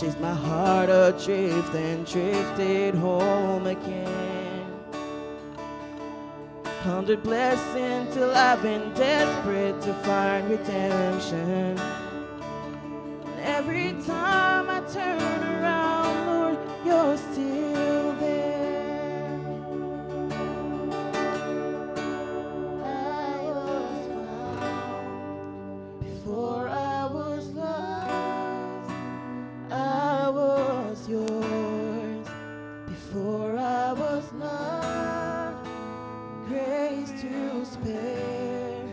chased my heart adrift and drifted home again. Counted blessings till I've been desperate to find redemption. And every time I turn around, Lord, you're still there. I was found before I was lost. I was yours before I was loved. Grace to spare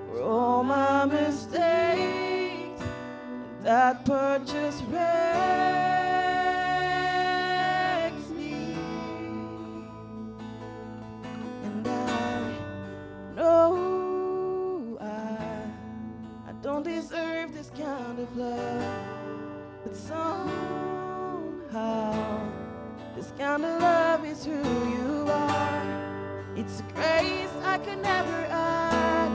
for all my mistakes, and that purchase wrecks me. And I know I don't deserve this kind of love, but somehow this kind of love is who you are. It's a grace I could never add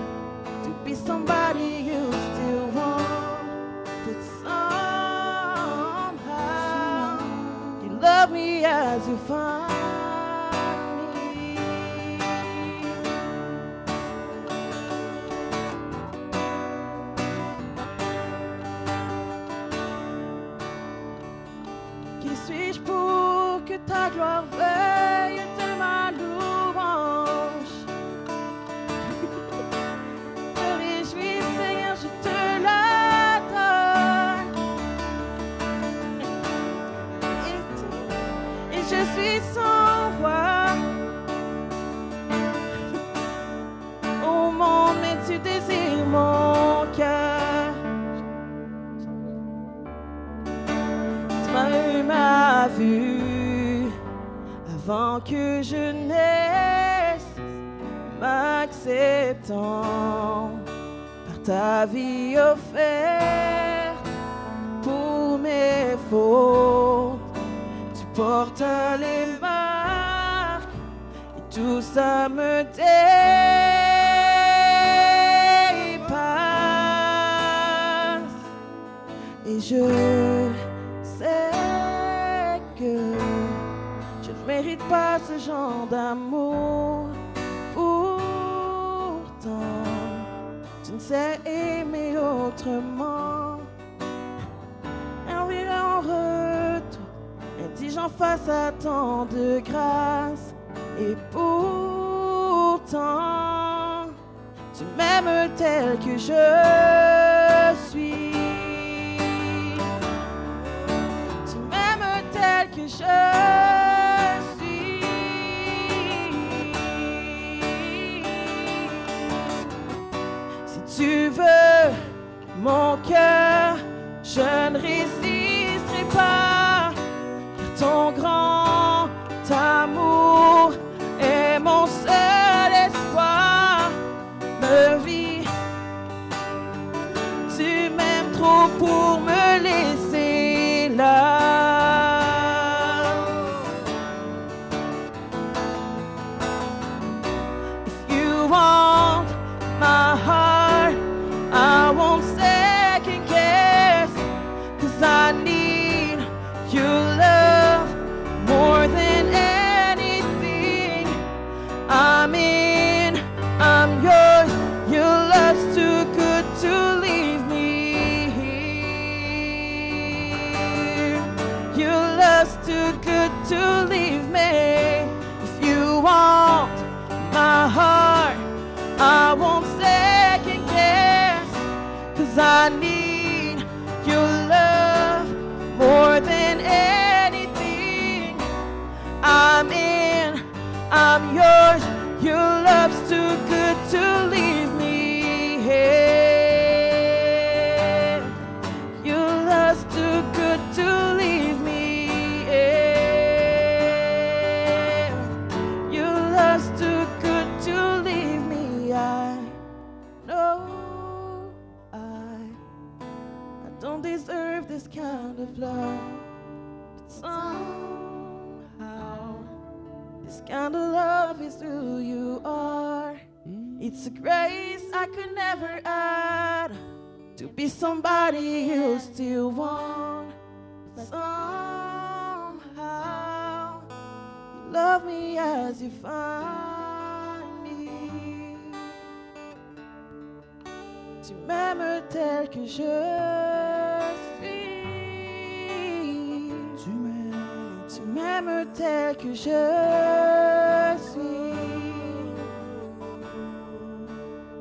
to be somebody you still want, but somehow you love me as you find me. Qui suis-je pour que ta gloire veuille de ma louange? Je me réjouis, Seigneur, je te l'adore. Et je suis sans voix au monde, mais tu désires mon cœur. Tu m'as eu ma vue avant que je naisse, m'acceptant par ta vie offerte pour mes fautes. Tu portes les marques et tout ça me dépasse. Et je sais que je ne mérite pas ce genre d'amour. Pourtant, tu ne sais aimer autrement. Un oui en retour, indigent face à tant de grâce. Et pourtant, tu m'aimes tel que je suis. Tu m'aimes tel que je suis. Si tu veux mon cœur, je ne résisterai pas, car ton grand amour est mon seul espoir. Me vie, tu m'aimes trop pour me laisser là. If you want my heart, I won't second guess, 'cause I need your love more than anything. I'm in, I'm yours, your love's too good to leave me here. Your love's too good to leave me. If you want my heart, I won't second guess, 'cause I need your love more than anything. I'm in, I'm yours, your love's too good to leave me here. Your love's too good to leave me here. Your love's too good to leave me. I know I don't deserve this kind of love, but somehow this kind of love is who you are. It's a grace I could never add to be somebody you still want. somehow you love me as you find me. Tu m'aimes tel que je suis. Tu m'aimes tel que je suis.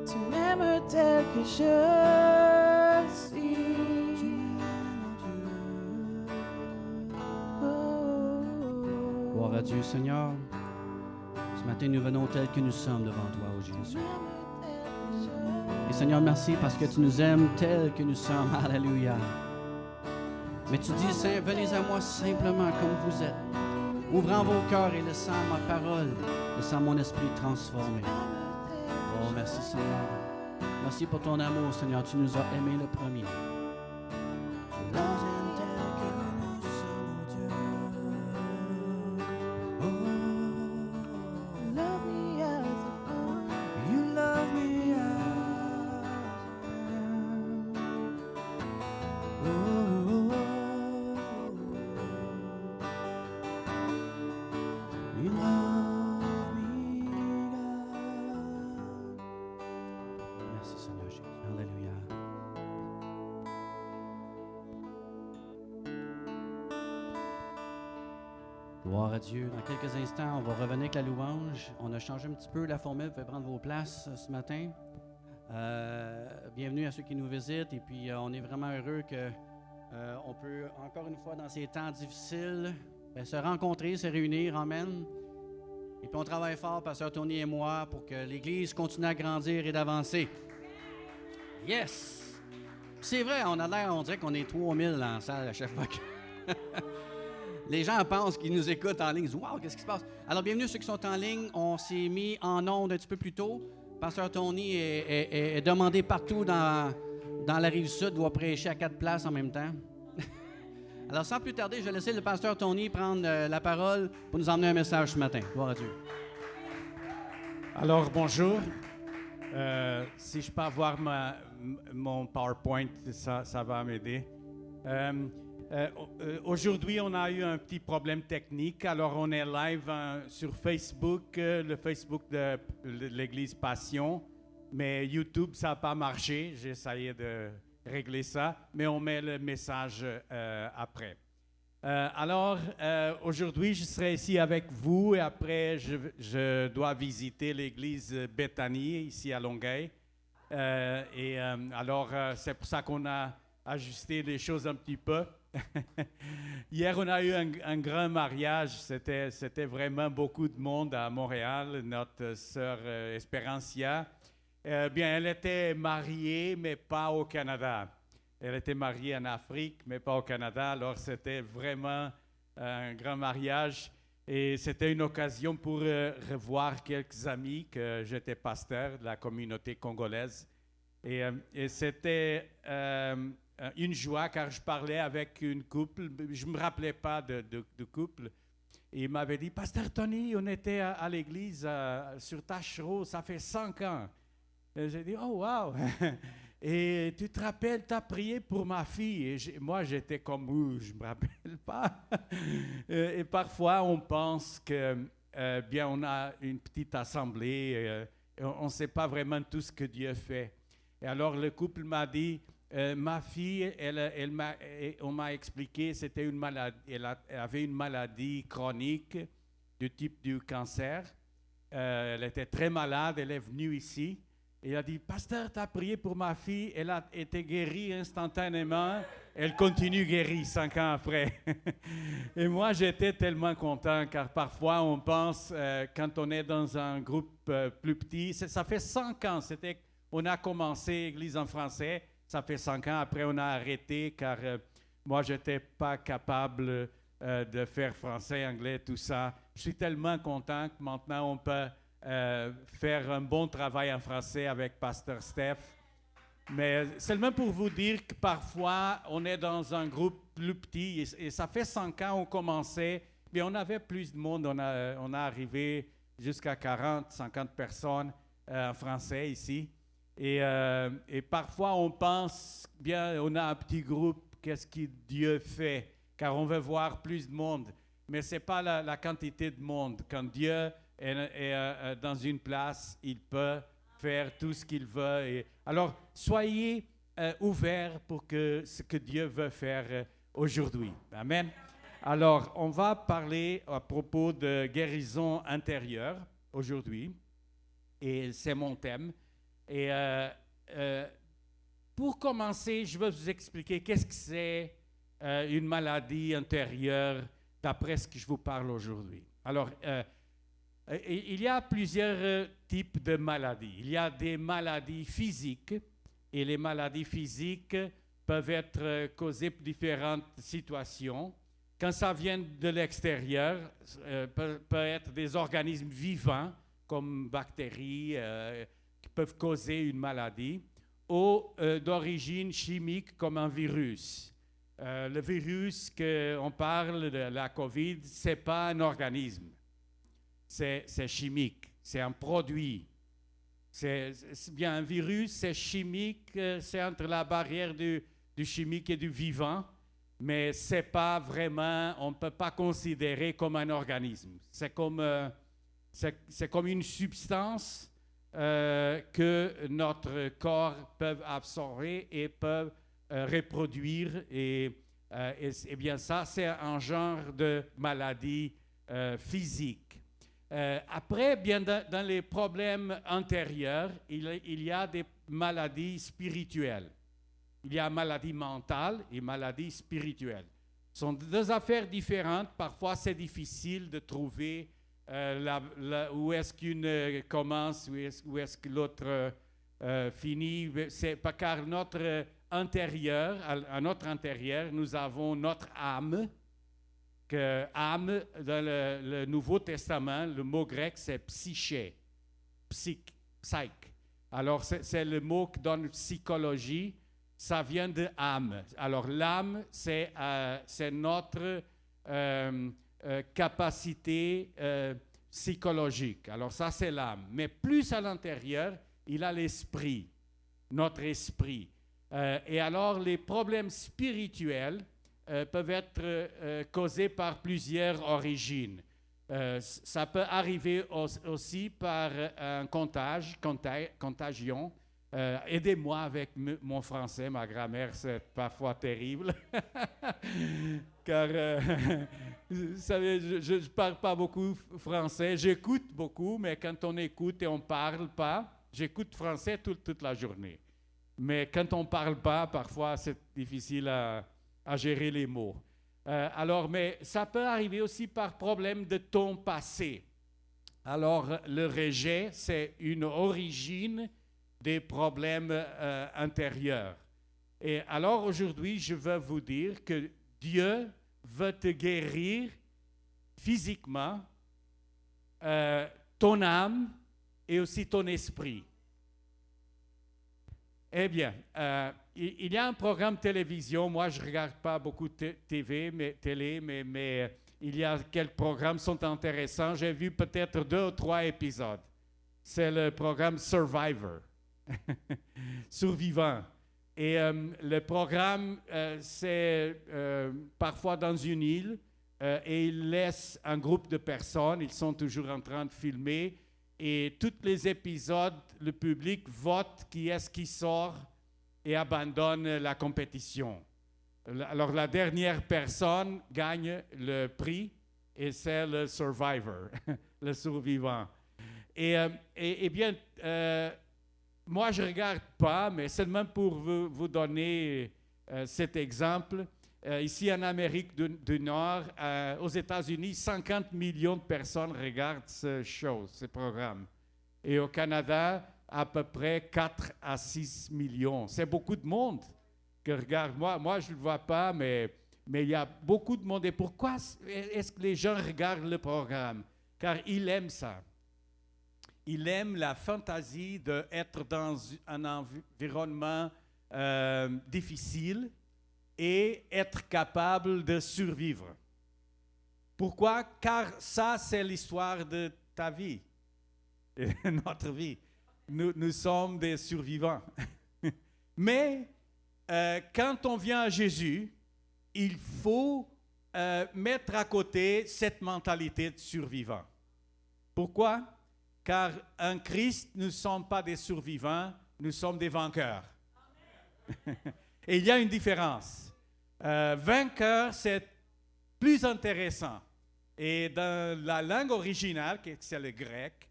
Tu m'aimes tel que je suis. Gloire à Dieu, Seigneur. Ce matin, nous venons tels que nous sommes devant toi, ô Jésus. Et Seigneur, merci parce que tu nous aimes tels que nous sommes. Alléluia. Mais tu dis, Saint, venez à moi simplement comme vous êtes, ouvrant vos cœurs et laissant ma parole, laissant mon esprit transformer. Oh, merci, Seigneur. Merci pour ton amour, Seigneur. Tu nous as aimés le premier. Merci, Seigneur Jésus. Alléluia. Gloire à Dieu. Dans quelques instants, on va revenir avec la louange. On a changé un petit peu la formule. Vous pouvez prendre vos places ce matin. Bienvenue à ceux qui nous visitent. Et puis, on est vraiment heureux qu'on peut, encore une fois, dans ces temps difficiles, se rencontrer, se réunir. Amen. Et puis, on travaille fort, Pasteur Tony et moi, pour que l'Église continue à grandir et d'avancer. Yes! C'est vrai, on dirait qu'on est 3000 dans la salle à chaque fois que... Les gens pensent qu'ils nous écoutent en ligne. Ils disent « Wow, qu'est-ce qui se passe? » Alors, bienvenue ceux qui sont en ligne. On s'est mis en onde un petit peu plus tôt. Pasteur Tony est demandé partout dans la Rive-Sud, doit prêcher à 4 places en même temps. Alors, sans plus tarder, je vais laisser le Pasteur Tony prendre la parole pour nous emmener un message ce matin. Gloire à Dieu. Alors, bonjour. Si je peux avoir mon PowerPoint, ça va m'aider. Aujourd'hui, on a eu un petit problème technique. Alors, on est live sur Facebook, le Facebook de l'Église Passion. Mais YouTube, ça n'a pas marché. J'ai essayé de régler ça. Mais on met le message après. Alors, aujourd'hui, je serai ici avec vous et après, je dois visiter l'église Bethany, ici à Longueuil. Alors, c'est pour ça qu'on a ajusté les choses un petit peu. Hier, on a eu un grand mariage. C'était vraiment beaucoup de monde à Montréal. Notre sœur Espérancia, elle était mariée, mais pas au Canada. Elle était mariée en Afrique, mais pas au Canada. Alors, c'était vraiment un grand mariage. Et c'était une occasion pour revoir quelques amis que j'étais pasteur de la communauté congolaise. Et c'était une joie car je parlais avec une couple. Je ne me rappelais pas de couple. Et il m'avait dit, Pasteur Tony, on était à l'église sur Tachereau, ça fait 5 ans. Et j'ai dit, oh wow! Et tu te rappelles, tu as prié pour ma fille. Et moi, j'étais comme, je ne me rappelle pas. Et parfois, on pense que, on a une petite assemblée. On ne sait pas vraiment tout ce que Dieu fait. Et alors, le couple m'a dit, ma fille, on m'a expliqué, c'était une maladie, elle avait une maladie chronique du type du cancer. Elle était très malade, elle est venue ici. Et il a dit, Pasteur, tu as prié pour ma fille, elle a été guérie instantanément, elle continue guérie 5 ans après. Et moi, j'étais tellement content, car parfois on pense, quand on est dans un groupe plus petit, ça fait 5 ans, on a commencé Église en français, ça fait 5 ans, après on a arrêté, car moi, je n'étais pas capable de faire français, anglais, tout ça. Je suis tellement content que maintenant on peut faire un bon travail en français avec Pasteur Steph. Mais seulement pour vous dire que parfois, on est dans un groupe plus petit et ça fait 5 ans qu'on commençait, mais on avait plus de monde. On a arrivé jusqu'à 40, 50 personnes en français ici. Et parfois, on pense, bien, on a un petit groupe, qu'est-ce que Dieu fait car on veut voir plus de monde. Mais ce n'est pas la quantité de monde. Quand Dieu est dans une place, il peut faire tout ce qu'il veut. Alors, soyez ouverts pour ce que Dieu veut faire aujourd'hui. Amen. Alors, on va parler à propos de guérison intérieure aujourd'hui. Et c'est mon thème. Et pour commencer, je vais vous expliquer qu'est-ce que c'est une maladie intérieure d'après ce que je vous parle aujourd'hui. Alors, il y a plusieurs types de maladies. Il y a des maladies physiques et les maladies physiques peuvent être causées par différentes situations. Quand ça vient de l'extérieur, peut être des organismes vivants comme bactéries qui peuvent causer une maladie ou d'origine chimique comme un virus. Le virus qu'on parle de la COVID, ce n'est pas un organisme, c'est chimique, c'est un produit. C'est bien un virus, c'est chimique, c'est entre la barrière du chimique et du vivant, mais c'est pas vraiment, on ne peut pas considérer comme un organisme. C'est comme une substance que notre corps peut absorber et peut reproduire. Et bien ça, c'est un genre de maladie physique. Après, bien dans les problèmes antérieurs, il y a des maladies spirituelles. Il y a maladie mentale et maladie spirituelle. Ce sont deux affaires différentes. Parfois, c'est difficile de trouver où est-ce qu'une commence, où est-ce que l'autre finit. C'est pas car notre intérieur, à notre intérieur, nous avons notre âme. Que âme, dans le Nouveau Testament, le mot grec, c'est psyché, psyche. Alors, c'est le mot que donne psychologie. Ça vient de âme. Alors, l'âme, c'est notre capacité psychologique. Alors, ça, c'est l'âme. Mais plus à l'intérieur, il a l'esprit, notre esprit. Et alors, les problèmes spirituels peuvent être causés par plusieurs origines. Ça peut arriver aussi par un contagion. Aidez-moi avec mon français, ma grammaire c'est parfois terrible. Car, vous savez, je ne parle pas beaucoup français, j'écoute beaucoup, mais quand on écoute et on ne parle pas, j'écoute français toute la journée. Mais quand on ne parle pas, parfois c'est difficile à gérer les mots. Mais ça peut arriver aussi par problème de ton passé. Alors, le rejet, c'est une origine des problèmes intérieurs. Et alors aujourd'hui, je veux vous dire que Dieu veut te guérir physiquement, ton âme et aussi ton esprit. Eh bien, il y a un programme télévision, moi je ne regarde pas beaucoup de télé, mais il y a quelques programmes qui sont intéressants. J'ai vu peut-être 2 ou 3 épisodes. C'est le programme Survivor. Survivant. Et le programme, c'est parfois dans une île et il laisse un groupe de personnes, ils sont toujours en train de filmer et tous les épisodes, le public vote qui est-ce qui sort et abandonne la compétition. Alors la dernière personne gagne le prix et c'est le survivor, le survivant. Et bien, moi, je ne regarde pas, mais seulement pour vous donner cet exemple. Ici, en Amérique du Nord, aux États-Unis, 50 millions de personnes regardent ce programme. Et au Canada, à peu près 4 à 6 millions. C'est beaucoup de monde qui regarde. Moi je ne le vois pas, mais il y a beaucoup de monde. Et pourquoi est-ce que les gens regardent le programme? Car ils aiment ça. Il aime la fantaisie d'être dans un environnement difficile et être capable de survivre. Pourquoi? Car ça, c'est l'histoire de ta vie, de notre vie. Nous sommes des survivants. Mais quand on vient à Jésus, il faut mettre à côté cette mentalité de survivant. Pourquoi? Car en Christ, nous ne sommes pas des survivants, nous sommes des vainqueurs. Et il y a une différence. Vainqueur, c'est plus intéressant. Et dans la langue originale, qui c'est le grec,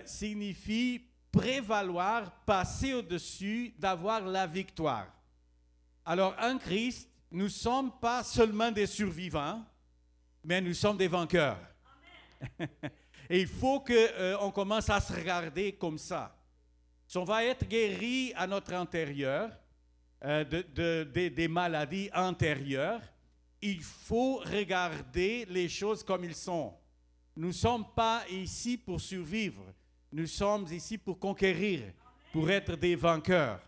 signifie prévaloir, passer au-dessus, d'avoir la victoire. Alors, en Christ, nous ne sommes pas seulement des survivants, mais nous sommes des vainqueurs. Et il faut qu'on commence à se regarder comme ça. Si on va être guéri à notre intérieur, des maladies antérieures, il faut regarder les choses comme elles sont. Nous ne sommes pas ici pour survivre. Nous sommes ici pour conquérir, pour être des vainqueurs.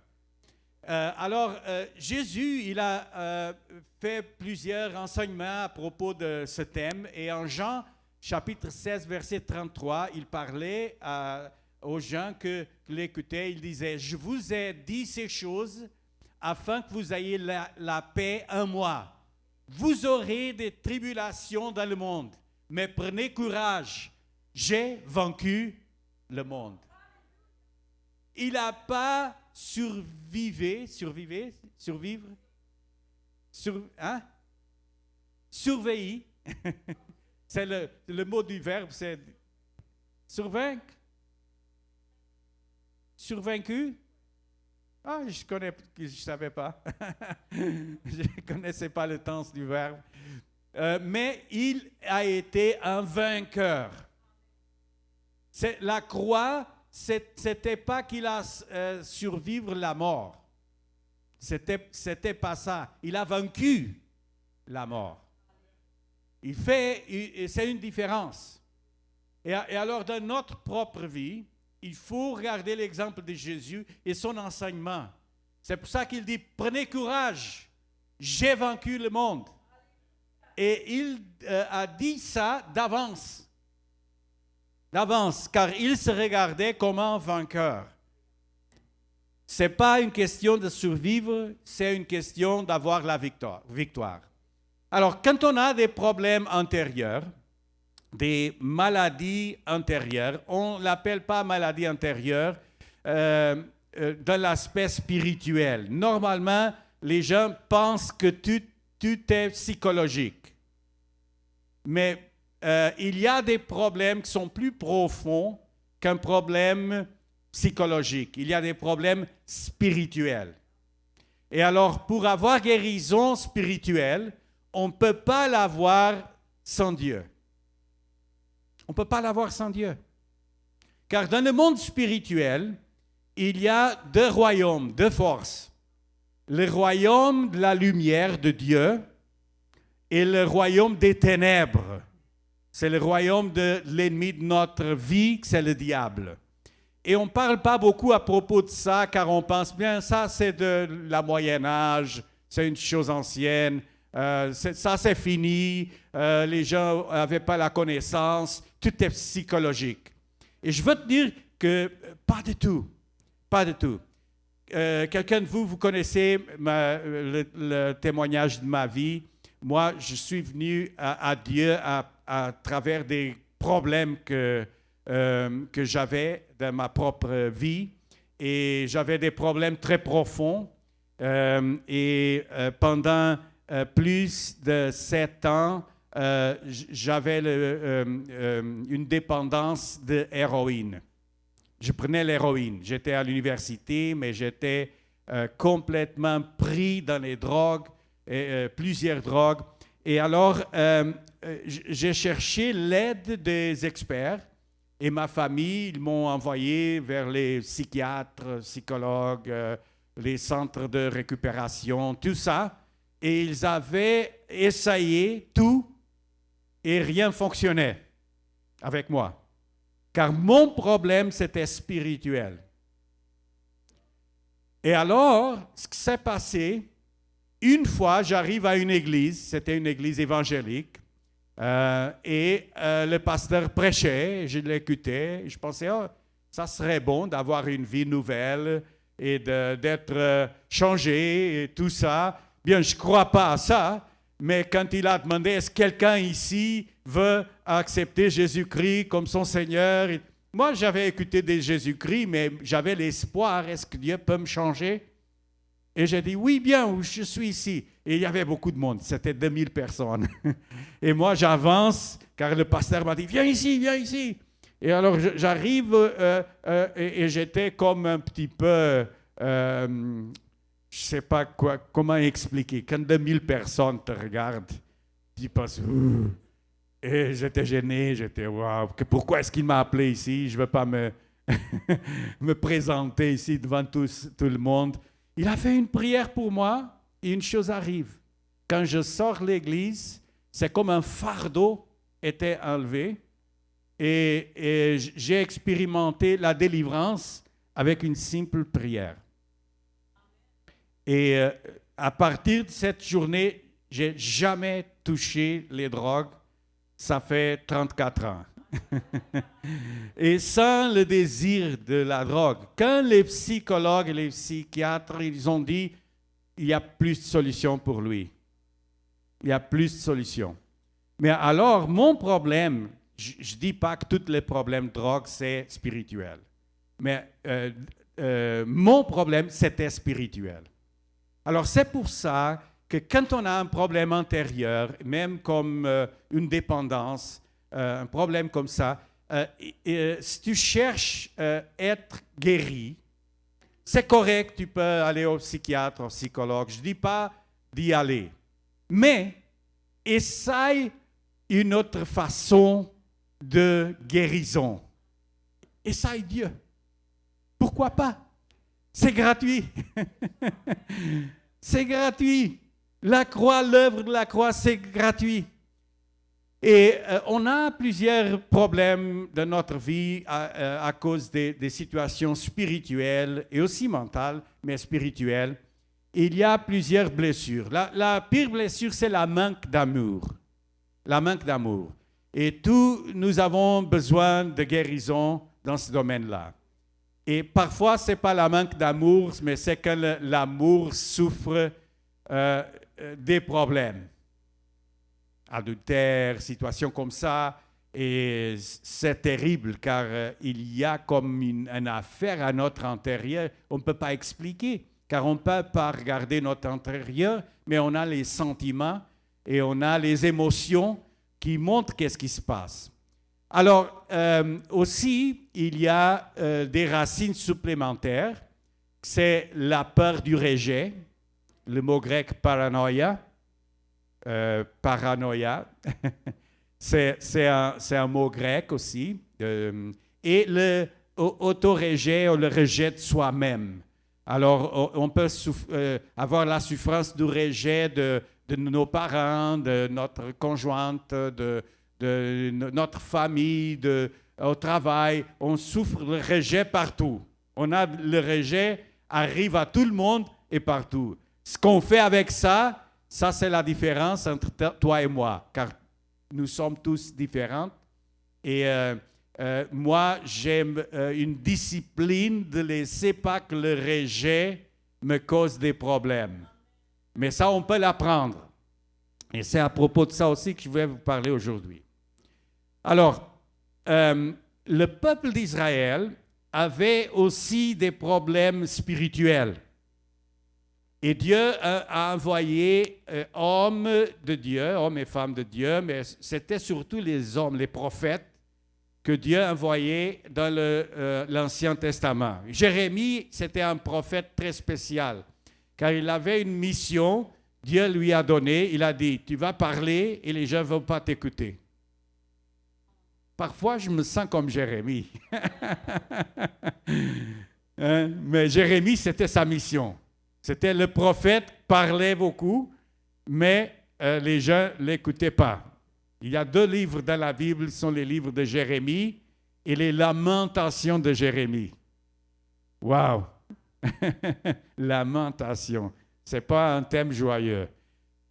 Alors, Jésus, il a fait plusieurs enseignements à propos de ce thème. Et en Jean, chapitre 16, verset 33, il parlait aux gens qui l'écoutaient. Il disait, « Je vous ai dit ces choses afin que vous ayez la paix en moi. Vous aurez des tribulations dans le monde, mais prenez courage. J'ai vaincu le monde. » Il n'a pas survécu. C'est le mot du verbe, c'est survaincre. Survaincu. Ah, je ne savais pas. Je ne connaissais pas le sens du verbe. Mais il a été un vainqueur. La croix, ce n'était pas qu'il a survécu la mort. C'était pas ça. Il a vaincu la mort. C'est une différence. Et alors, dans notre propre vie, il faut regarder l'exemple de Jésus et son enseignement. C'est pour ça qu'il dit, prenez courage, j'ai vaincu le monde. Et il a dit ça d'avance, car il se regardait comme un vainqueur. Ce n'est pas une question de survivre, c'est une question d'avoir la victoire. Alors, quand on a des problèmes antérieurs, des maladies antérieures, on ne l'appelle pas maladie antérieure dans l'aspect spirituel. Normalement, les gens pensent que tout est psychologique. Mais il y a des problèmes qui sont plus profonds qu'un problème psychologique. Il y a des problèmes spirituels. Et alors, pour avoir guérison spirituelle, on ne peut pas l'avoir sans Dieu. On ne peut pas l'avoir sans Dieu. Car dans le monde spirituel, il y a deux royaumes, deux forces. Le royaume de la lumière de Dieu et le royaume des ténèbres. C'est le royaume de l'ennemi de notre vie, c'est le diable. Et on ne parle pas beaucoup à propos de ça, car on pense bien, ça c'est de la Moyen-Âge, c'est une chose ancienne. Ça, c'est fini. Les gens n'avaient pas la connaissance. Tout est psychologique. Et je veux te dire que pas du tout. Pas du tout. Quelqu'un de vous connaissez le témoignage de ma vie. Moi, je suis venu à Dieu à travers des problèmes que j'avais dans ma propre vie. Et j'avais des problèmes très profonds. Pendant plus de 7 ans, j'avais une dépendance de héroïne. Je prenais l'héroïne. J'étais à l'université, mais j'étais complètement pris dans les drogues, plusieurs drogues. Et alors, j'ai cherché l'aide des experts et ma famille, ils m'ont envoyé vers les psychiatres, psychologues, les centres de récupération, tout ça. Et ils avaient essayé tout et rien ne fonctionnait avec moi. Car mon problème, c'était spirituel. Et alors, ce qui s'est passé, une fois, j'arrive à une église, c'était une église évangélique, et le pasteur prêchait, je l'écoutais, je pensais, oh, ça serait bon d'avoir une vie nouvelle et d'être changé et tout ça. Bien, je ne crois pas à ça, mais quand il a demandé, est-ce que quelqu'un ici veut accepter Jésus-Christ comme son Seigneur? Moi, j'avais écouté de Jésus-Christ, mais j'avais l'espoir, est-ce que Dieu peut me changer? Et j'ai dit, oui, bien, je suis ici. Et il y avait beaucoup de monde, c'était 2000 personnes. Et moi, j'avance, car le pasteur m'a dit, viens ici, viens ici. Et alors, j'arrive et j'étais comme un petit peu, je ne sais pas comment expliquer. Quand 2000 personnes te regardent, tu penses, ouh. Et j'étais gêné, j'étais, waouh, pourquoi est-ce qu'il m'a appelé ici? Je ne veux pas me présenter ici devant tout le monde. Il a fait une prière pour moi et une chose arrive. Quand je sors de l'église, c'est comme un fardeau était enlevé et j'ai expérimenté la délivrance avec une simple prière. Et à partir de cette journée, je n'ai jamais touché les drogues. Ça fait 34 ans. Et sans le désir de la drogue. Quand les psychologues et les psychiatres, ils ont dit, il n'y a plus de solution pour lui. Il n'y a plus de solution. Mais alors, mon problème, je ne dis pas que tous les problèmes de drogue, c'est spirituel. Mais mon problème, c'était spirituel. Alors, c'est pour ça que quand on a un problème intérieur, même comme une dépendance, un problème comme ça, si tu cherches à être guéri, c'est correct, tu peux aller au psychiatre, au psychologue. Je ne dis pas d'y aller. Mais essaye une autre façon de guérison. Essaye Dieu. Pourquoi pas? C'est gratuit. C'est gratuit. La croix, l'œuvre de la croix, c'est gratuit. Et on a plusieurs problèmes dans notre vie à cause des situations spirituelles et aussi mentales, mais spirituelles. Il y a plusieurs blessures. La pire blessure, c'est la manque d'amour. La manque d'amour. Et tous, nous avons besoin de guérison dans ce domaine-là. Et parfois, ce n'est pas la manque d'amour, mais c'est que l'amour souffre des problèmes. Adultère, situation comme ça, et c'est terrible car il y a comme une affaire à notre intérieur, on ne peut pas expliquer, car on ne peut pas regarder notre intérieur, mais on a les sentiments et on a les émotions qui montrent qu'est-ce qui se passe. Alors, aussi, il y a des racines supplémentaires, c'est la peur du rejet, le mot grec paranoïa, c'est un mot grec aussi, et le auto-rejet ou le rejet de soi-même. Alors, on peut avoir la souffrance du rejet de nos parents, de notre conjointe, de notre famille, au travail. On souffre le rejet partout. Le rejet arrive à tout le monde et partout. Ce qu'on fait avec ça, c'est la différence entre toi et moi, car nous sommes tous différents. Et moi, j'aime une discipline de laisser pas que le rejet me cause des problèmes. Mais ça, on peut l'apprendre. Et c'est à propos de ça aussi que je vais vous parler aujourd'hui. Alors, le peuple d'Israël avait aussi des problèmes spirituels. Et Dieu a envoyé hommes de Dieu, hommes et femmes de Dieu, mais c'était surtout les hommes, les prophètes, que Dieu a envoyés dans l'Ancien Testament. Jérémie, c'était un prophète très spécial, car il avait une mission, Dieu lui a donné, il a dit, tu vas parler et les gens ne vont pas t'écouter. Parfois, je me sens comme Jérémie. Mais Jérémie, c'était sa mission. C'était le prophète, parlait beaucoup, mais les gens ne l'écoutaient pas. Il y a 2 livres dans la Bible, ce sont les livres de Jérémie et les lamentations de Jérémie. Wow! Lamentation. Ce n'est pas un thème joyeux.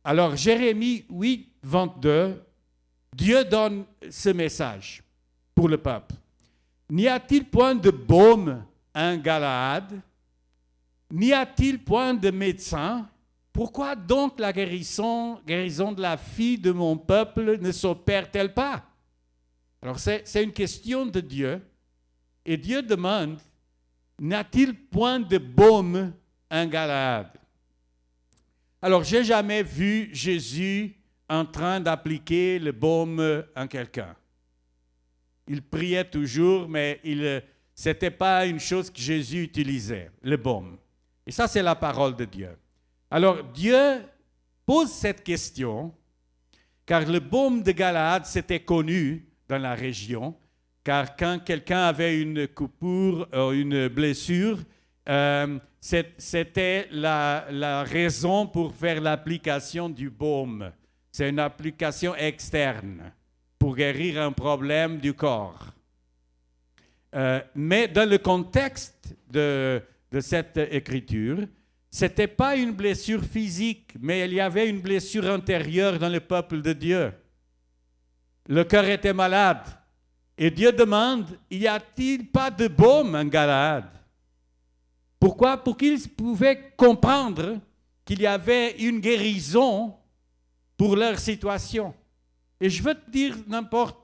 Alors, Jérémie 8, 22, Dieu donne ce message pour le peuple. N'y a-t-il point de baume en Galaad? N'y a-t-il point de médecin pourquoi donc la guérison de la fille de mon peuple ne s'opère-t-elle pas? Alors c'est une question de Dieu. Et Dieu demande, n'a-t-il point de baume en Galaad? Alors, je n'ai jamais vu Jésus en train d'appliquer le baume en quelqu'un. Il priait toujours, mais ce n'était pas une chose que Jésus utilisait, le baume. Et ça, c'est la parole de Dieu. Alors, Dieu pose cette question, car le baume de Galaad, c'était connu dans la région, car quand quelqu'un avait une coupure ou une blessure, c'était la raison pour faire l'application du baume. C'est une application externe pour guérir un problème du corps. Mais dans le contexte de cette écriture, ce n'était pas une blessure physique, mais il y avait une blessure intérieure dans le peuple de Dieu. Le cœur était malade. Et Dieu demande, y a-t-il pas de baume en Galaad? Pourquoi? Pour qu'ils pouvaient comprendre qu'il y avait une guérison pour leur situation. Et je veux te dire n'importe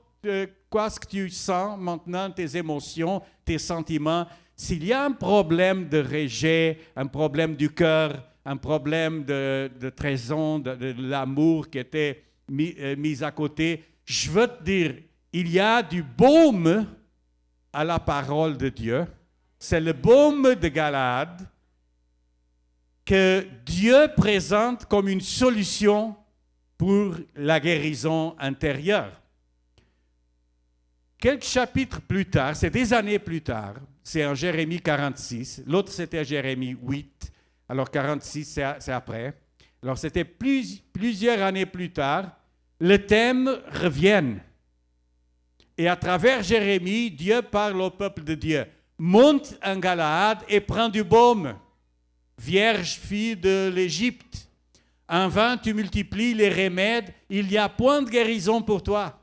quoi ce que tu sens maintenant, tes émotions, tes sentiments. S'il y a un problème de rejet, un problème du cœur, un problème de trahison, de l'amour qui était mis à côté, je veux te dire, il y a du baume à la parole de Dieu. C'est le baume de Galaad que Dieu présente comme une solution pour la guérison intérieure. Quelques chapitres plus tard, c'est des années plus tard, c'est en Jérémie 46, l'autre c'était Jérémie 8, alors 46 c'est après. Alors c'était plusieurs années plus tard, le thème revient. Et à travers Jérémie, Dieu parle au peuple de Dieu. Monte en Galaad et prends du baume, vierge fille de l'Égypte. En vain tu multiplies les remèdes, il n'y a point de guérison pour toi.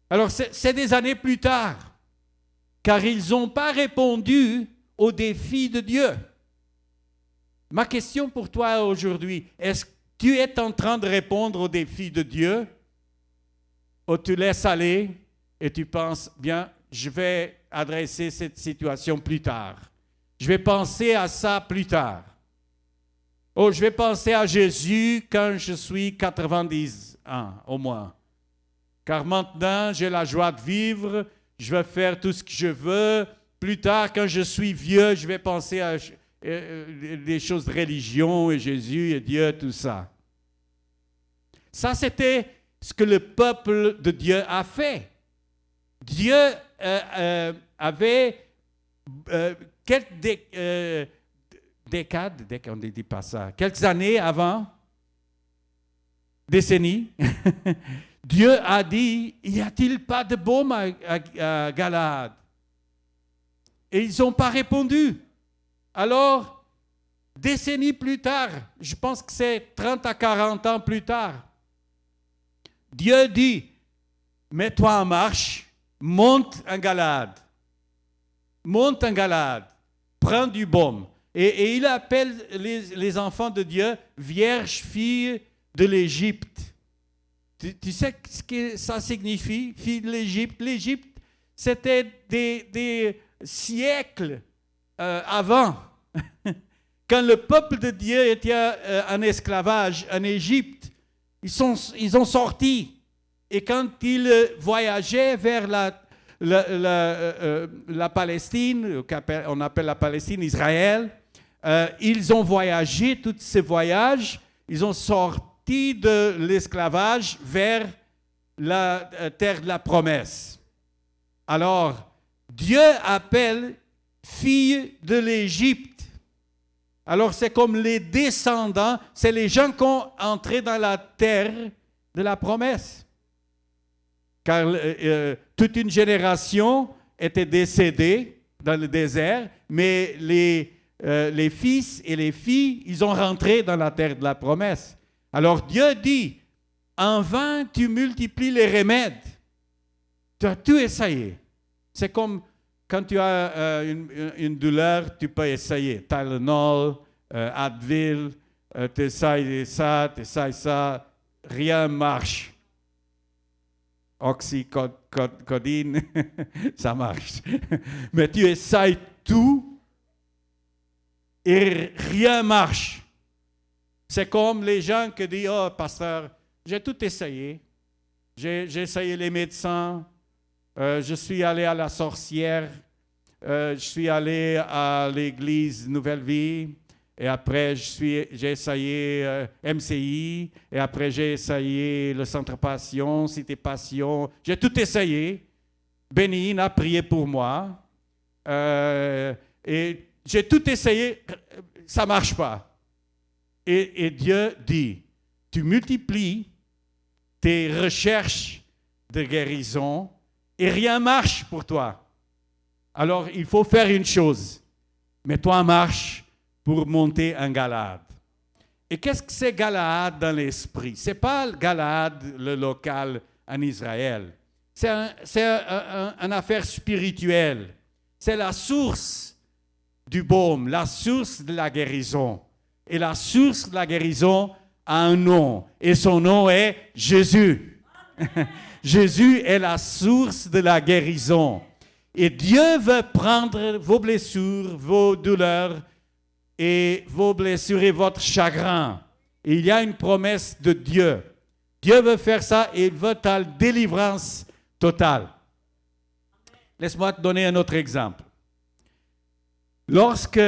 Alors c'est des années plus tard, car ils n'ont pas répondu aux défis de Dieu. Ma question pour toi aujourd'hui, est-ce que tu es en train de répondre aux défis de Dieu? Ou tu laisses aller et tu penses, bien, je vais adresser cette situation plus tard. Je vais penser à ça plus tard. Oh, je vais penser à Jésus quand je suis 90 ans au moins. Car maintenant, j'ai la joie de vivre, je vais faire tout ce que je veux. Plus tard, quand je suis vieux, je vais penser à des choses de religion et Jésus et Dieu, tout ça. Ça, c'était ce que le peuple de Dieu a fait. Dieu avait quelques décades, on ne dit pas ça, quelques années avant, décennies, Dieu a dit, y a-t-il pas de baume à Galaad? Et ils n'ont pas répondu. Alors, décennies plus tard, je pense que c'est 30 à 40 ans plus tard, Dieu dit, mets-toi en marche, monte en Galaad. Monte en Galaad, prends du baume. Et il appelle les enfants de Dieu vierges filles de l'Égypte. Tu sais ce que ça signifie, fille de l'Égypte? L'Égypte, c'était des siècles avant. Quand le peuple de Dieu était en esclavage en Égypte, ils ont sorti. Et quand ils voyageaient vers la Palestine, on appelle la Palestine Israël, ils ont voyagé, tous ces voyages, ils ont sorti de l'esclavage vers la terre de la promesse. Alors, Dieu appelle filles de l'Égypte. Alors, c'est comme les descendants, c'est les gens qui ont entré dans la terre de la promesse. Car toute une génération était décédée dans le désert, mais les fils et les filles, ils ont rentré dans la terre de la promesse. Alors Dieu dit, en vain tu multiplies les remèdes. Tu as tout essayé. C'est comme quand tu as une douleur, tu peux essayer Tylenol, Advil, t'essayes ça, t'essayes ça, rien marche. Oxycodine, ça marche. Mais tu essayes tout et rien marche. C'est comme les gens qui disent, oh, pasteur, j'ai tout essayé. J'ai essayé les médecins, je suis allé à la sorcière, je suis allé à l'église Nouvelle Vie, et après j'ai essayé MCI, et après j'ai essayé le Centre Passion, Cité Passion. J'ai tout essayé. Bénin a prié pour moi, et j'ai tout essayé, ça ne marche pas. Et Dieu dit, tu multiplies tes recherches de guérison et rien marche pour toi. Alors, il faut faire une chose. Mets-toi en marche pour monter en Galaad. Et qu'est-ce que c'est Galaad dans l'esprit? Ce n'est pas Galaad, le local en Israël. C'est une affaire spirituelle. C'est la source du baume, la source de la guérison. Et la source de la guérison a un nom. Et son nom est Jésus. Jésus est la source de la guérison. Et Dieu veut prendre vos blessures, vos douleurs, et vos blessures et votre chagrin. Et il y a une promesse de Dieu. Dieu veut faire ça et il veut ta délivrance totale. Laisse-moi te donner un autre exemple. Lorsque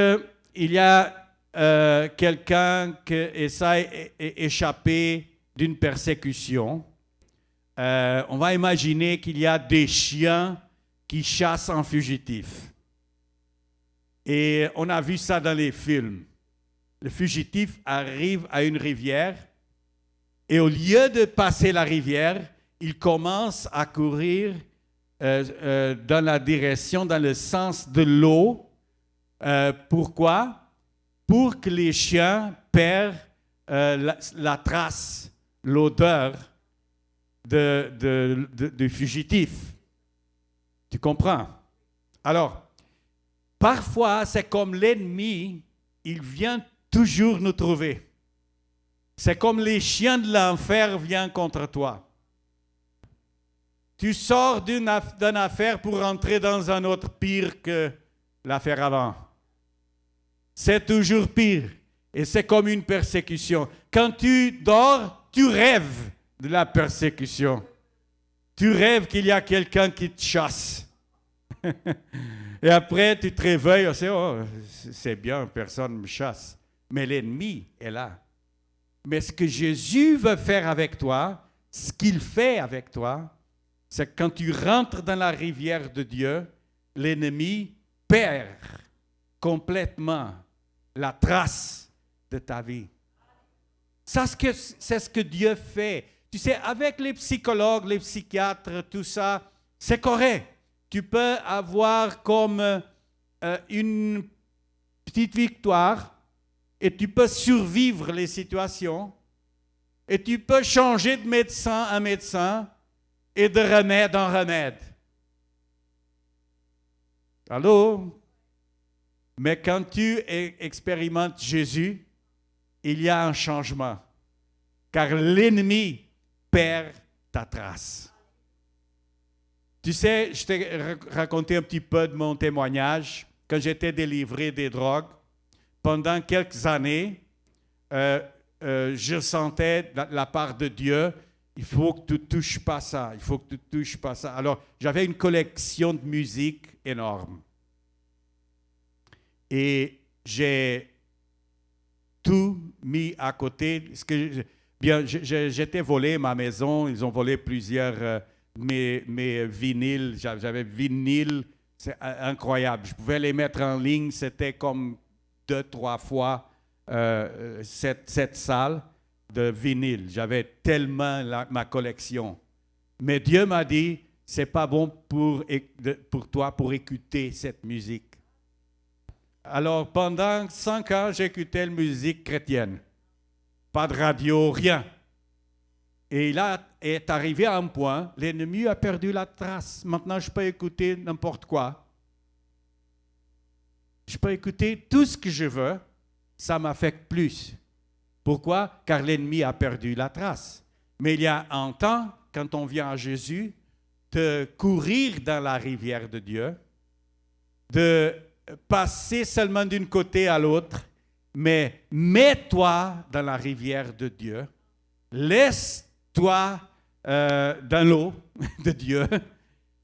il y a quelqu'un qui essaie d'échapper d'une persécution, on va imaginer qu'il y a des chiens qui chassent un fugitif. Et on a vu ça dans les films. Le fugitif arrive à une rivière et au lieu de passer la rivière, il commence à courir dans la direction, dans le sens de l'eau. Pourquoi? Pour que les chiens perdent la trace, l'odeur du fugitif. Tu comprends? Alors, parfois, c'est comme l'ennemi, il vient toujours nous trouver. C'est comme les chiens de l'enfer viennent contre toi. Tu sors d'une affaire pour rentrer dans un autre pire que l'affaire avant. C'est toujours pire. Et c'est comme une persécution. Quand tu dors, tu rêves de la persécution. Tu rêves qu'il y a quelqu'un qui te chasse. Et après, tu te réveilles, oh, c'est bien, personne ne me chasse. Mais l'ennemi est là. Mais ce que Jésus veut faire avec toi, ce qu'il fait avec toi, c'est que quand tu rentres dans la rivière de Dieu, l'ennemi perd complètement la trace de ta vie. Ça, c'est ce que Dieu fait. Tu sais, avec les psychologues, les psychiatres, tout ça, c'est correct. Tu peux avoir comme une petite victoire et tu peux survivre les situations et tu peux changer de médecin en médecin et de remède en remède. Allô? Mais quand tu expérimentes Jésus, il y a un changement. Car l'ennemi perd ta trace. Tu sais, je t'ai raconté un petit peu de mon témoignage. Quand j'étais délivré des drogues, pendant quelques années, je sentais de la part de Dieu, il faut que tu ne touches pas ça, il faut que tu ne touches pas ça. Alors, j'avais une collection de musique énorme. Et j'ai tout mis à côté. J'étais volé ma maison, ils ont volé plusieurs mes vinyles. J'avais vinyles, c'est incroyable. Je pouvais les mettre en ligne, c'était comme 2-3 fois cette salle de vinyle. J'avais tellement ma collection. Mais Dieu m'a dit, c'est pas bon pour toi pour écouter cette musique. Alors, pendant 5 ans, j'écoutais la musique chrétienne. Pas de radio, rien. Et là est arrivé à un point, l'ennemi a perdu la trace. Maintenant, je peux écouter n'importe quoi. Je peux écouter tout ce que je veux. Ça m'affecte plus. Pourquoi? Car l'ennemi a perdu la trace. Mais il y a un temps, quand on vient à Jésus, de courir dans la rivière de Dieu, de passer seulement d'un côté à l'autre, mais mets-toi dans la rivière de Dieu, laisse-toi dans l'eau de Dieu,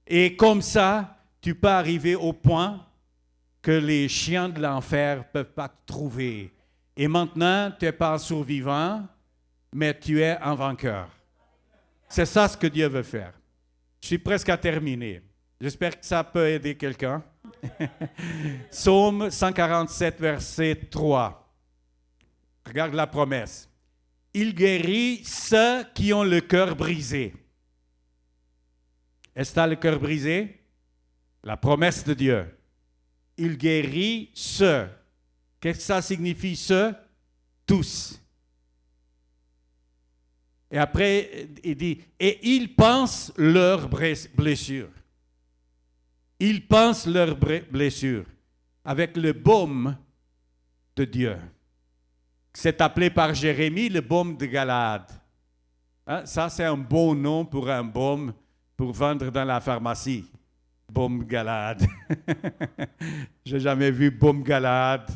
et comme ça, tu peux arriver au point que les chiens de l'enfer ne peuvent pas te trouver. Et maintenant, tu n'es pas un survivant, mais tu es un vainqueur. C'est ça ce que Dieu veut faire. Je suis presque à terminer. J'espère que ça peut aider quelqu'un. Psaume 147, verset 3. Regarde la promesse. Il guérit ceux qui ont le cœur brisé. Est-ce que tu as le cœur brisé? La promesse de Dieu. Il guérit ceux. Qu'est-ce que ça signifie, ceux? Tous. Et après, il dit, et ils pensent leurs blessures. Ils pensent leurs blessures avec le baume de Dieu. C'est appelé par Jérémie le baume de Galaad. Hein? Ça, c'est un beau nom pour un baume pour vendre dans la pharmacie. Baume Galaad. J'ai jamais vu baume Galaad.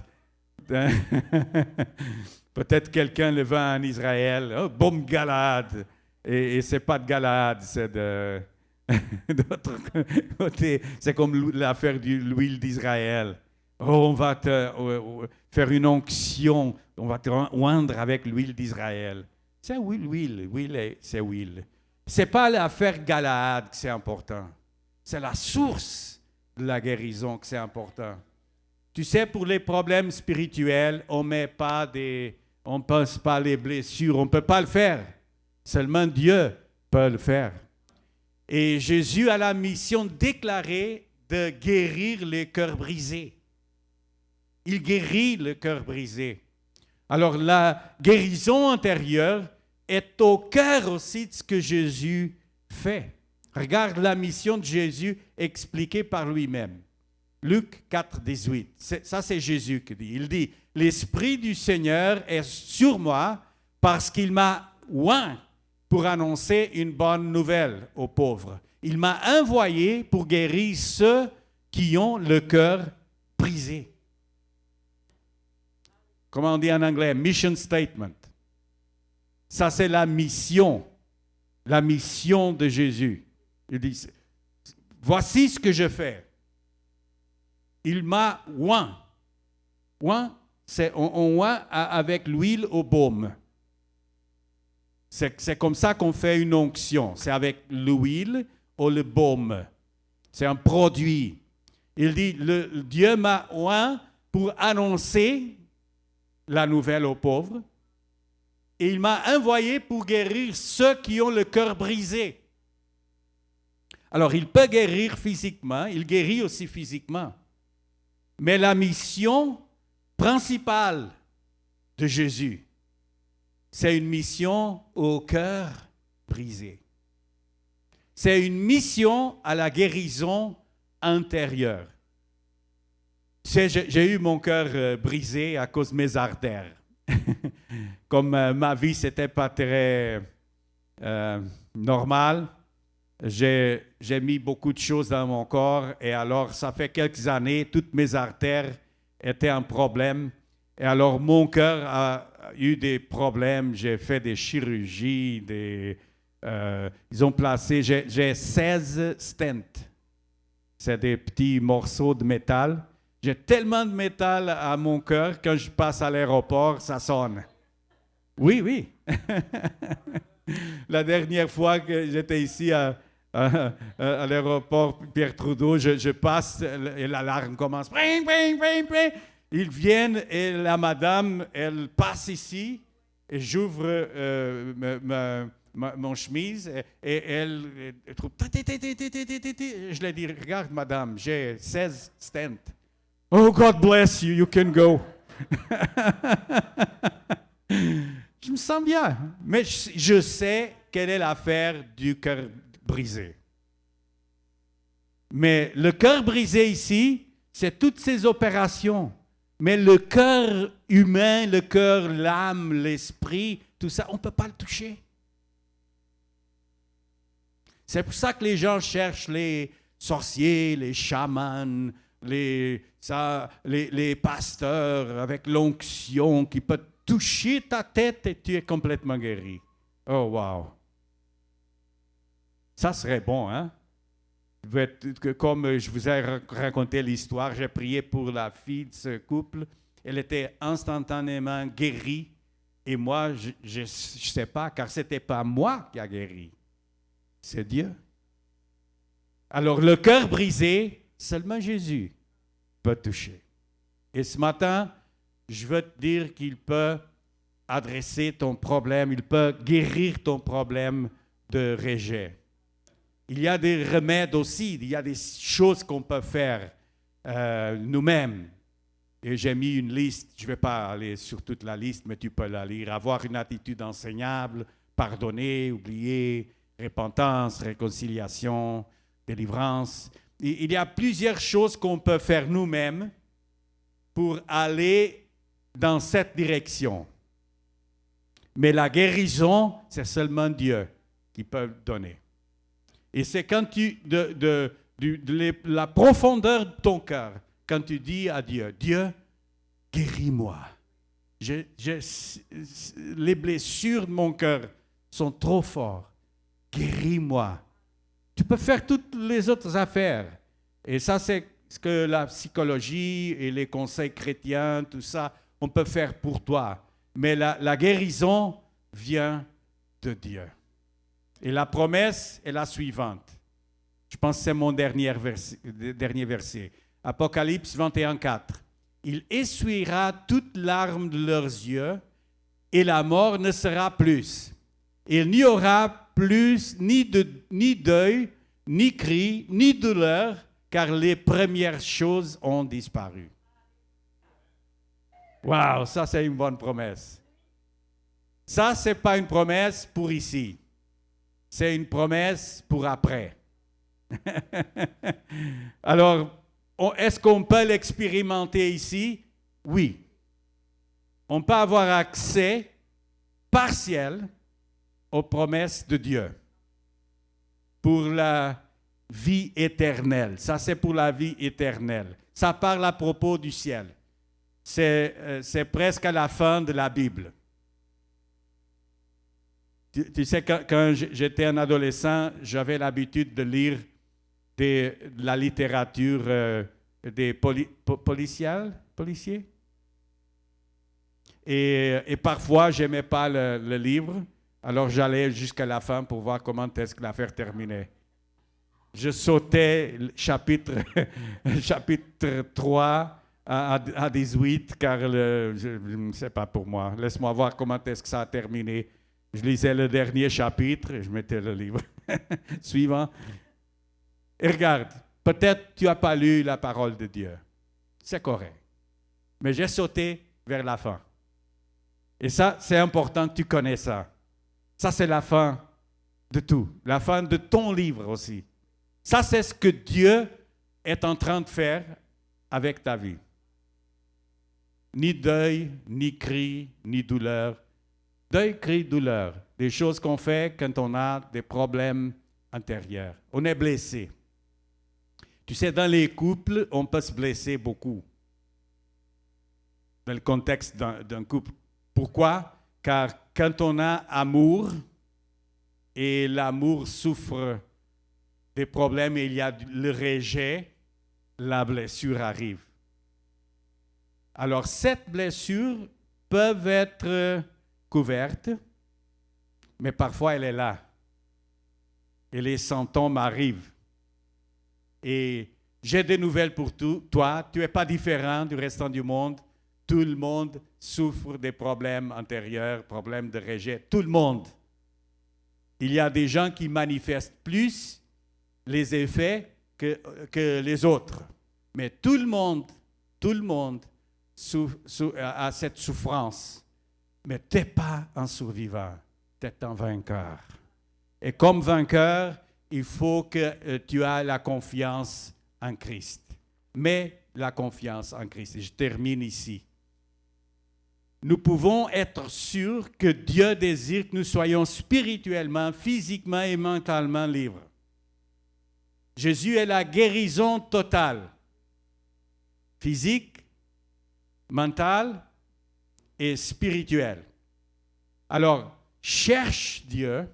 Peut-être quelqu'un le vend en Israël. Oh, baume Galaad. Et c'est pas de Galaad, c'est de d'autre côté. C'est comme l'affaire de l'huile d'Israël. Oh, on va te faire une onction. On va te oindre avec l'huile d'Israël. C'est l'huile, c'est huile. C'est pas l'affaire Galaad que c'est important. C'est la source de la guérison que c'est important. Tu sais, pour les problèmes spirituels, on ne pense pas les blessures, on ne peut pas le faire. Seulement Dieu peut le faire. Et Jésus a la mission déclarée de guérir les cœurs brisés. Il guérit le cœur brisé. Alors la guérison intérieure est au cœur aussi de ce que Jésus fait. Regarde la mission de Jésus expliquée par lui-même. Luc 4, 18. Ça, c'est Jésus qui dit. Il dit, « L'Esprit du Seigneur est sur moi parce qu'il m'a oint pour annoncer une bonne nouvelle aux pauvres. Il m'a envoyé pour guérir ceux qui ont le cœur brisé. » Comment on dit en anglais? Mission statement. Ça, c'est la mission de Jésus. Il dit, voici ce que je fais. Il m'a oint. Oint, c'est on oint avec l'huile au baume. C'est comme ça qu'on fait une onction. C'est avec l'huile ou le baume. C'est un produit. Il dit, Dieu m'a oint pour annoncer la nouvelle aux pauvres. Et il m'a envoyé pour guérir ceux qui ont le cœur brisé. Alors, il peut guérir physiquement, il guérit aussi physiquement. Mais la mission principale de Jésus, c'est une mission au cœur brisé. C'est une mission à la guérison intérieure. J'ai eu mon cœur brisé à cause de mes artères. Comme ma vie, ce n'était pas très normal, j'ai mis beaucoup de choses dans mon corps et alors ça fait quelques années, toutes mes artères étaient un problème. Et alors mon cœur a eu des problèmes, j'ai fait des chirurgies, ils ont placé, j'ai 16 stents. C'est des petits morceaux de métal. J'ai tellement de métal à mon cœur, quand je passe à l'aéroport, ça sonne. Oui, oui. La dernière fois que j'étais ici à l'aéroport Pierre-Trudeau, je passe et l'alarme commence. Bring, bring, bring, bring. Ils viennent et la madame, elle passe ici et j'ouvre mon chemise et elle trouve. Je lui dis, regarde madame, j'ai 16 stents. Oh, God bless you, you can go. Je me sens bien, mais je sais quelle est l'affaire du cœur brisé. Mais le cœur brisé ici, c'est toutes ces opérations Mais le cœur humain, le cœur, l'âme, l'esprit, tout ça, on ne peut pas le toucher. C'est pour ça que les gens cherchent les sorciers, les chamans, les pasteurs avec l'onction qui peuvent toucher ta tête et tu es complètement guéri. Oh, wow! Ça serait bon, hein? Comme je vous ai raconté l'histoire, j'ai prié pour la fille de ce couple. Elle était instantanément guérie. Et moi, je ne sais pas, car ce n'était pas moi qui a guéri. C'est Dieu. Alors, le cœur brisé, seulement Jésus peut toucher. Et ce matin, je veux te dire qu'il peut adresser ton problème, il peut guérir ton problème de rejet. Il y a des remèdes aussi, il y a des choses qu'on peut faire nous-mêmes. Et j'ai mis une liste, je ne vais pas aller sur toute la liste, mais tu peux la lire. Avoir une attitude enseignable, pardonner, oublier, repentance, réconciliation, délivrance. Il y a plusieurs choses qu'on peut faire nous-mêmes pour aller dans cette direction. Mais la guérison, c'est seulement Dieu qui peut donner. Et c'est quand de la profondeur de ton cœur, quand tu dis à Dieu, Dieu, guéris-moi. Les blessures de mon cœur sont trop fortes. Guéris-moi. Tu peux faire toutes les autres affaires. Et ça, c'est ce que la psychologie et les conseils chrétiens, tout ça, on peut faire pour toi. Mais la guérison vient de Dieu. Et la promesse est la suivante. Je pense que c'est mon dernier verset. Apocalypse 21, 4. Il essuiera toutes larmes de leurs yeux et la mort ne sera plus. Il n'y aura plus ni deuil, ni cri, ni douleur, car les premières choses ont disparu. Wow, ça c'est une bonne promesse. Ça, ce n'est pas une promesse pour ici. C'est une promesse pour après. Alors, est-ce qu'on peut l'expérimenter ici? Oui. On peut avoir accès partiel aux promesses de Dieu pour la vie éternelle. Ça, c'est pour la vie éternelle. Ça parle à propos du ciel. C'est presque à la fin de la Bible. Tu sais, quand j'étais un adolescent, j'avais l'habitude de lire de la littérature des policiers. Et parfois, je n'aimais pas le livre, alors j'allais jusqu'à la fin pour voir comment est-ce que l'affaire terminait. Je sautais chapitre 3 à 18, car c'est pas pour moi. Laisse-moi voir comment est-ce que ça a terminé. Je lisais le dernier chapitre et je mettais le livre suivant. Et regarde, peut-être tu n'as pas lu la parole de Dieu. C'est correct. Mais j'ai sauté vers la fin. Et ça, c'est important que tu connais ça. Ça, c'est la fin de tout. La fin de ton livre aussi. Ça, c'est ce que Dieu est en train de faire avec ta vie. Ni deuil, ni cri, ni douleur. Deuil, cri, douleur. Des choses qu'on fait quand on a des problèmes intérieurs. On est blessé. Tu sais, dans les couples, on peut se blesser beaucoup. Dans le contexte d'un couple. Pourquoi? Car quand on a amour, et l'amour souffre des problèmes et il y a le rejet, la blessure arrive. Alors, cette blessure peut être couverte, mais parfois elle est là. Et les symptômes arrivent. Et j'ai des nouvelles pour toi. Tu n'es pas différent du restant du monde. Tout le monde souffre des problèmes antérieurs, problèmes de rejet. Tout le monde. Il y a des gens qui manifestent plus les effets que les autres. Mais tout le monde a cette souffrance. Mais tu n'es pas un survivant, tu es un vainqueur. Et comme vainqueur, il faut que tu aies la confiance en Christ. Mais la confiance en Christ. Et je termine ici. Nous pouvons être sûrs que Dieu désire que nous soyons spirituellement, physiquement et mentalement libres. Jésus est la guérison totale, physique, mentale et spirituelle. Alors, cherche Dieu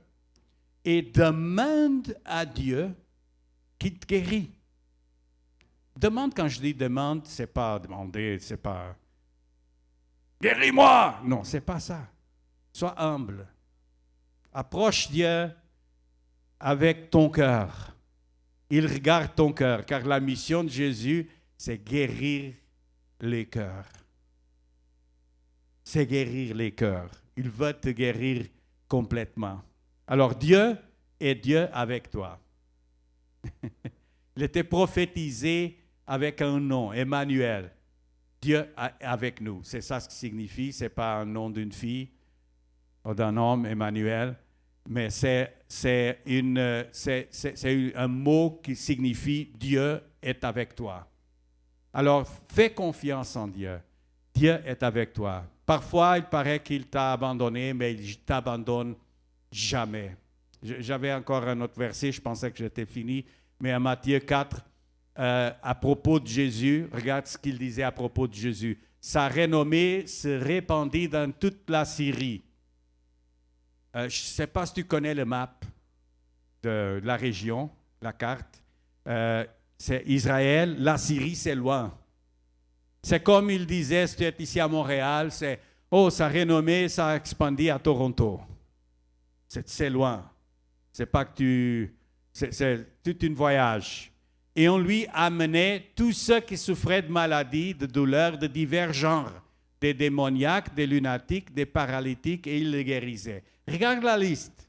et demande à Dieu qu'il te guérit. Demande, quand je dis demande, c'est pas demander, c'est pas guéris-moi. Non, c'est pas ça. Sois humble. Approche Dieu avec ton cœur. Il regarde ton cœur, car la mission de Jésus, c'est guérir les cœurs. C'est guérir les cœurs. Il veut te guérir complètement. Alors Dieu est Dieu avec toi. Il était prophétisé avec un nom, Emmanuel. Dieu avec nous. C'est ça ce qui signifie. Ce n'est pas un nom d'une fille ou d'un homme, Emmanuel, mais c'est un mot qui signifie Dieu est avec toi. Alors, fais confiance en Dieu. Dieu est avec toi. Parfois, il paraît qu'il t'a abandonné, mais il ne t'abandonne jamais. J'avais encore un autre verset, je pensais que j'étais fini, mais à Matthieu 4, à propos de Jésus, regarde ce qu'il disait à propos de Jésus. Sa renommée se répandit dans toute la Syrie. Je ne sais pas si tu connais le map de la région, la carte. C'est Israël, la Syrie, c'est loin. C'est comme il disait, si tu es ici à Montréal, c'est « Oh, sa renommée, ça a expandi à Toronto. » C'est loin. C'est pas que tu... C'est tout un voyage. Et on lui amenait tous ceux qui souffraient de maladies, de douleurs de divers genres, des démoniaques, des lunatiques, des paralytiques, et il les guérissait. Regarde la liste.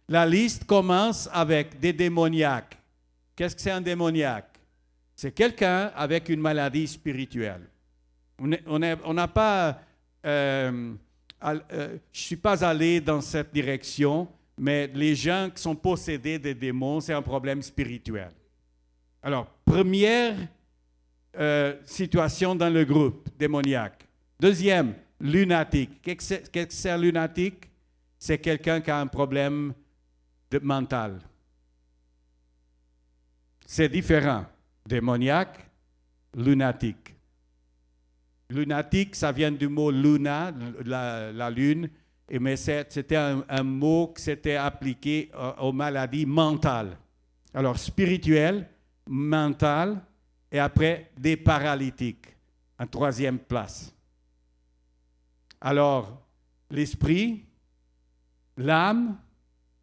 La liste commence avec des démoniaques. Qu'est-ce que c'est un démoniaque? C'est quelqu'un avec une maladie spirituelle. On n'a pas... je ne suis pas allé dans cette direction, mais les gens qui sont possédés des démons, c'est un problème spirituel. Alors, première situation dans le groupe, démoniaque. Deuxième, lunatique. Qu'est-ce que c'est un lunatique? C'est quelqu'un qui a un problème mental. C'est différent. Démoniaque, lunatique. Lunatique, ça vient du mot luna, la lune, mais c'était un mot qui s'était appliqué aux maladies mentales. Alors, spirituel, mental, et après, des paralytiques, en troisième place. Alors, l'esprit, l'âme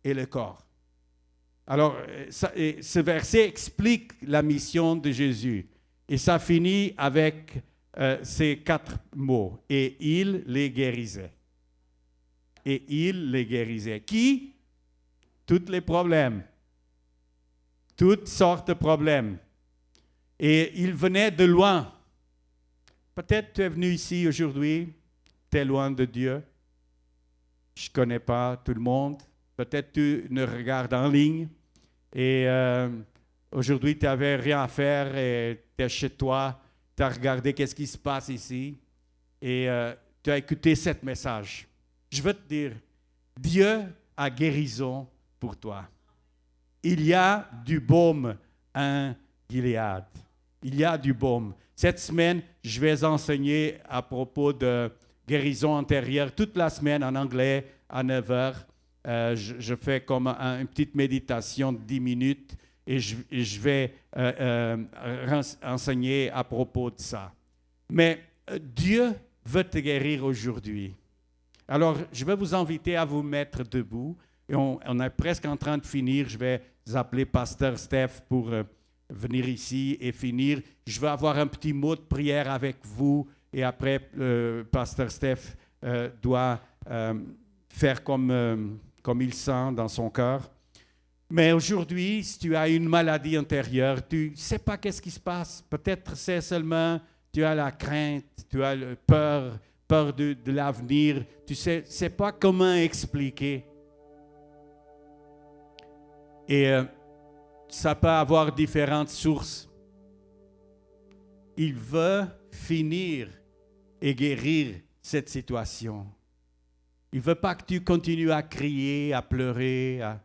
et le corps. Alors, ce verset explique la mission de Jésus. Et ça finit avec ces 4 mots. Et il les guérissait. Et il les guérissait. Qui? Tous les problèmes. Toutes sortes de problèmes. Et il venait de loin. Peut-être tu es venu ici aujourd'hui, tu es loin de Dieu. Je ne connais pas tout le monde. Peut-être tu ne regardes en ligne et aujourd'hui tu n'avais rien à faire et tu es chez toi, tu as regardé qu'est-ce qui se passe ici et tu as écouté ce message. Je veux te dire, Dieu a guérison pour toi. Il y a du baume en Gilead. Il y a du baume. Cette semaine, je vais enseigner à propos de guérison antérieure toute la semaine en anglais à 9 heures. Je fais comme une petite méditation de 10 minutes et je vais enseigner à propos de ça. Mais Dieu veut te guérir aujourd'hui. Alors, je vais vous inviter à vous mettre debout. Et on est presque en train de finir. Je vais appeler Pasteur Steph pour venir ici et finir. Je vais avoir un petit mot de prière avec vous. Et après, Pasteur Steph doit faire comme il sent dans son cœur. Mais aujourd'hui, si tu as une maladie intérieure, tu ne sais pas qu'est-ce qui se passe. Peut-être c'est seulement, tu as la crainte, tu as peur de l'avenir. Tu ne sais pas comment expliquer. Et ça peut avoir différentes sources. il veut finir et guérir cette situation. Il ne veut pas que tu continues à crier, à pleurer, à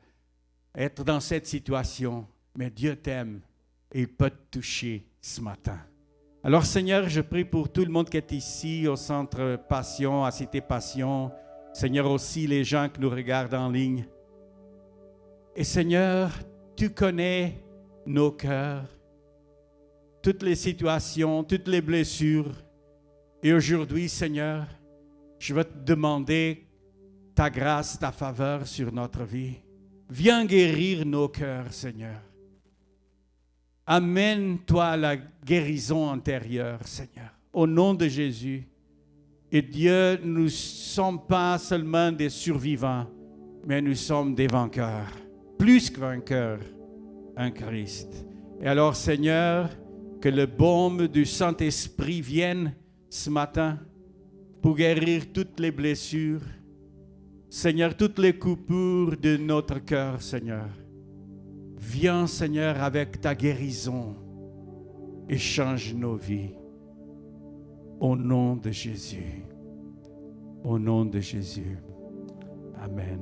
être dans cette situation. Mais Dieu t'aime et il peut te toucher ce matin. Alors Seigneur, je prie pour tout le monde qui est ici au Centre Passion, à Cité Passion. Seigneur, aussi les gens qui nous regardent en ligne. Et Seigneur, tu connais nos cœurs, toutes les situations, toutes les blessures. Et aujourd'hui, Seigneur, je vais te demander ta grâce, ta faveur sur notre vie. Viens guérir nos cœurs, Seigneur. Amène-toi la guérison intérieure, Seigneur, au nom de Jésus. Et Dieu, nous ne sommes pas seulement des survivants, mais nous sommes des vainqueurs, plus que vainqueurs, en Christ. Et alors, Seigneur, que le baume du Saint-Esprit vienne ce matin pour guérir toutes les blessures, Seigneur, toutes les coupures de notre cœur, Seigneur. Viens, Seigneur, avec ta guérison et change nos vies. Au nom de Jésus. Au nom de Jésus. Amen.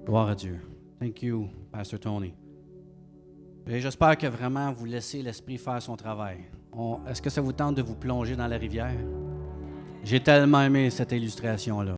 Gloire à Dieu. Thank you, Pastor Tony. Et j'espère que vraiment vous laissez l'Esprit faire son travail. Est-ce que ça vous tente de vous plonger dans la rivière? J'ai tellement aimé cette illustration-là.